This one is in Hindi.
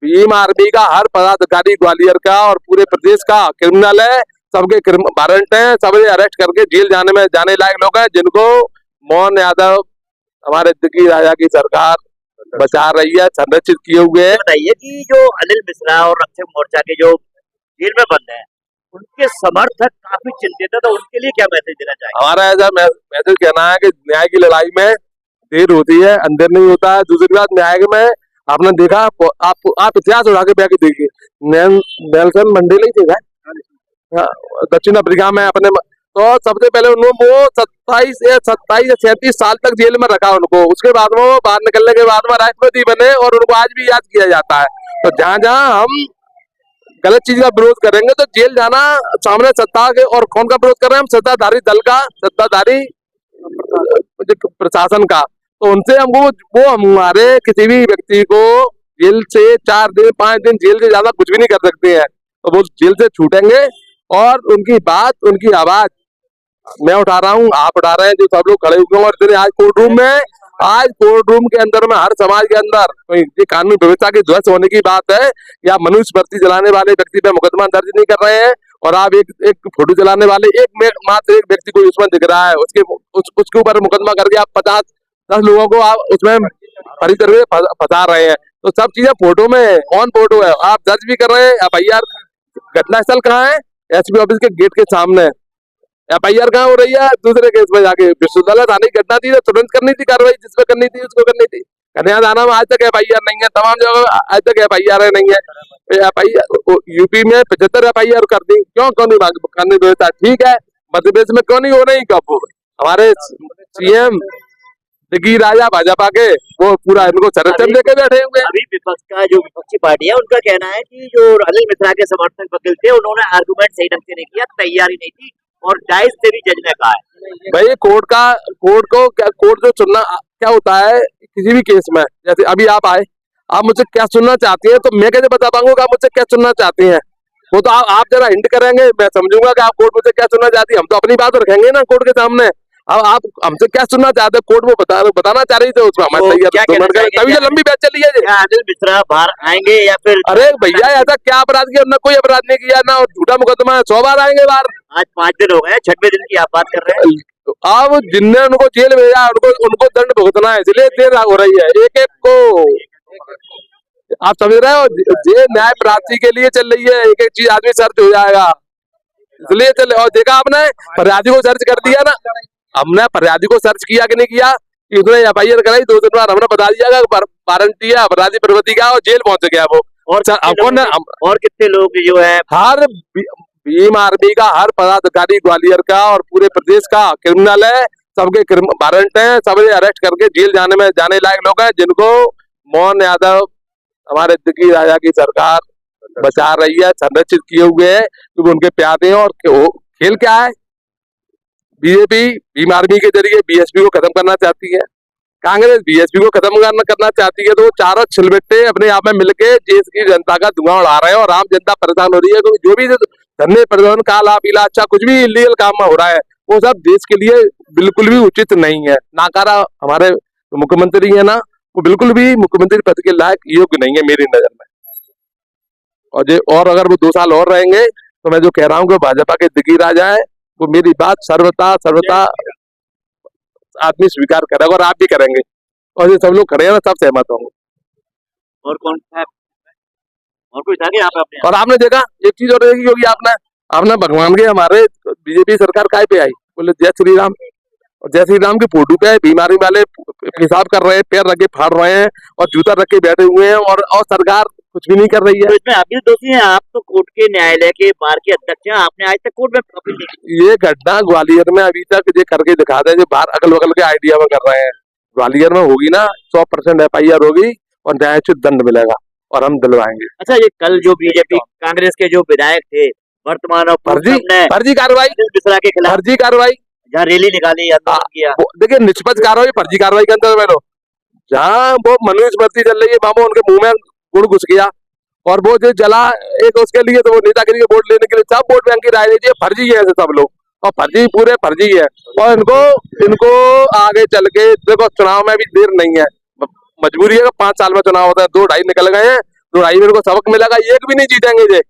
भीम आर्मी का हर पदाधिकारी ग्वालियर का और पूरे प्रदेश का क्रिमिनल है, सबके वारंट हैं, सभी अरेस्ट करके जेल जाने लायक लोग हैं, जिनको मोहन यादव हमारे दिग्गी राजा की सरकार बचा रही है, संरक्षित किए हुए है। बताइए कि जो अनिल मिश्रा और रक्षक मोर्चा के जो जेल में बंद हैं, उनके समर्थक काफी चिंतित है, तो उनके लिए क्या मैसेज देना चाहिए? हमारा ऐसा मैसेज कहना है कि न्याय की लड़ाई में देर होती है, अंधेर नहीं होता है। दूसरी बात, न्याय में आपने देखा, आप इतिहास उठा के बैठ के देखिए, नेल्सन मंडेला ही थे दक्षिण अफ्रीका में अपने, तो सबसे पहले उन्होंने वो 27 या 37 साल तक जेल में रखा उनको। उसके बाद में वो बाहर निकलने के बाद में राष्ट्रपति बने और उनको आज भी याद किया जाता है। तो जहां जहां हम गलत चीज का विरोध करेंगे तो जेल जाना सामने सत्ता के, और कौन का विरोध कर रहे हैं हम? सत्ताधारी दल का, सत्ताधारी प्रशासन का। तो उनसे हम वो हमारे किसी भी व्यक्ति को जेल से 4 दिन 5 दिन जेल से ज्यादा कुछ भी नहीं कर सकते हैं। तो वो जेल से छूटेंगे और उनकी बात, उनकी आवाज मैं उठा रहा हूँ, आप उठा रहे हैं, जो सब लोग खड़े हुए हैं। और आज कोर्ट रूम के अंदर में हर समाज के अंदर ये कानून व्यवस्था की ध्वस्त होने की बात है, या मनुष्य भर्ती चलाने वाले व्यक्ति पे मुकदमा दर्ज नहीं कर रहे हैं, और आप एक फोटो चलाने वाले मात्र एक व्यक्ति को उसमें दिख रहा है, उसके ऊपर मुकदमा करके आप 50-10 लोगों को आप उसमें परिसर में फंसा रहे हैं। तो सब चीजें फोटो में ऑन फोटो है, आप दर्ज भी कर रहे हैं। FIR घटना स्थल कहाँ है? SP ऑफिस के गेट के सामने। FIR कहाँ हो रही है? दूसरे केस में जाके। विश्वविद्यालय थाने की घटना थी तो तुरंत करनी थी कार्रवाई, जिसपे करनी थी उसको करनी थी। कन्या दाना में आज तक FIR नहीं है, तमाम जगह आज तक FIR नहीं है। FIR यूपी में 75 FIR कर दी, क्यों नहीं कानूनी व्यवस्था ठीक है? मध्य प्रदेश में क्यों नहीं हो रही? कब हमारे CM दिग्गी राजा भाजपा के वो पूरा इनको संरक्षण देके बैठे हुए। अभी विपक्ष का जो विपक्षी पार्टी है उनका कहना है कि जो अनिल मिश्रा के समर्थक वकील थे, उन्होंने आर्गुमेंट सही ढंग से नहीं किया, तैयारी नहीं थी, और डाइस से भी जज ने कहा है। भाई कोर्ट जो चुनना क्या होता है किसी भी केस में, जैसे अभी आप आए, आप मुझसे क्या सुनना चाहती हैं, तो मैं कैसे बता पाऊंगा कि आप मुझसे क्या सुनना चाहती हैं? वो तो आप जरा हिंट करेंगे, मैं समझूंगा कि आप कोर्ट मुझसे क्या सुनना चाहती है। हम तो अपनी बात रखेंगे ना कोर्ट के सामने। अब आप हमसे क्या सुनना चाहते हैं, कोर्ट वो बताना चाह रही थी, उसमें हमारे तभी जो लंबी बात चली है। अनिल मिश्रा बाहर आएंगे या फिर? अरे भैया, ऐसा क्या अपराध किया? ना कोई अपराध नहीं किया, ना झूठा मुकदमा है, 100 बार आएंगे बाहर। आज 5 दिन हो गए, 6वें दिन की आप बात कर रहे हैं। अब जिनने उनको जेल भेजा उनको दंड भुगतना है, इसलिए देर हो रही है। एक एक को आप समझ रहे हो, ये न्याय प्राप्ति के लिए चल रही है। एक एक चीज आदमी सर्च हो जाएगा, इसलिए चले। और देखा आपने फरियादी को सर्च कर दिया ना, हमने फरियादी को सर्च किया कि नहीं किया? उसने FIR कराई, 2 दिन बाद हमने बता दिया वारंटी है अपराधी प्रवृत्ति का, और जेल पहुंच गया वो। और कितने लोग जो है, हर भीम आर्मी का हर पदाधिकारी ग्वालियर का और पूरे प्रदेश का क्रिमिनल है, सबके वारंट हैं, सभी अरेस्ट करके जेल जाने लायक लोग हैं, जिनको मोहन यादव हमारे दिग्गी राजा की सरकार बचा रही है, संरक्षित किए हुए है, क्योंकि उनके प्यादे हैं। और खेल क्या है? बीजेपी भीम आर्मी के जरिए BSP को खत्म करना चाहती है, कांग्रेस BSP को खत्म करना चाहती है। तो वो चारों छिलबट्टे अपने आप में मिलके देश की जनता का धुआं उड़ा रहे हैं, और आम जनता परेशान हो रही है। क्योंकि जो भी धंधे प्रदर्शन काला पीला अच्छा कुछ भी इलीगल काम में हो रहा है, वो सब देश के लिए बिल्कुल भी उचित नहीं है। नाकारा हमारे मुख्यमंत्री है ना, वो बिल्कुल भी मुख्यमंत्री पद के लायक योग्य नहीं है मेरी नजर में। और अगर वो 2 साल और रहेंगे तो मैं जो कह रहा हूँ कि भाजपा के दिग्गी राजा है, वो मेरी बात सर्वथा आदमी स्वीकार करेगा, और आप भी करेंगे, और ये सब लोग खड़े हैं, सब सहमत होंगे। और कौन है? और कोई था यहाँ पे? और आपने देखा एक चीज और देखी होगी आपने भगवान के हमारे बीजेपी सरकार काय पे आई? बोले जय श्री राम, और जय श्री राम की फोटो पे बीमारी वाले पेशाब कर रहे हैं, पैर रख के फाड़ रहे हैं, और जूता रख के बैठे हुए हैं, और सरकार कुछ भी नहीं कर रही है। तो इसमें आप भी दोषी हैं, आप तो कोर्ट के न्यायालय के बार के अध्यक्ष हैं, आपने आज तक कोर्ट में अपील नहीं की। ये घटना ग्वालियर में अभी तक ये करके दिखा दे, जो बाहर अगल बगल के आइडिया में कर रहे हैं। ग्वालियर में होगी ना 100% FIR होगी, और न्यायोचित दंड मिलेगा, और हम दिलवाएंगे। अच्छा, ये कल जो बीजेपी कांग्रेस के जो विधायक थे वर्तमान और फर्जी कार्रवाई, मिश्रा के खिलाफ फर्जी कार्रवाई, जहाँ रैली निकाली, आंदोलन किया, देखिए निष्पक्ष कार्रवाई फर्जी कार्रवाई के अंदर में लो, जहाँ वो मनुष्य भर्ती चल रही है, वहां उनके मुंह में गुड़ घुस गया, और वो जो जला एक उसके लिए, तो वो नेतागिरी के वोट लेने के लिए सब वोट बैंक की राय लीजिए, फर्जी है सब लोग, और फर्जी पूरे फर्जी है। और इनको आगे चल के देखो, चुनाव में भी देर नहीं है, मजबूरी है कि 5 साल में चुनाव होता है, 2 ढाई निकल गए हैं, तो भाई मेरे को सबक मिला, एक भी नहीं जीतेंगे ये।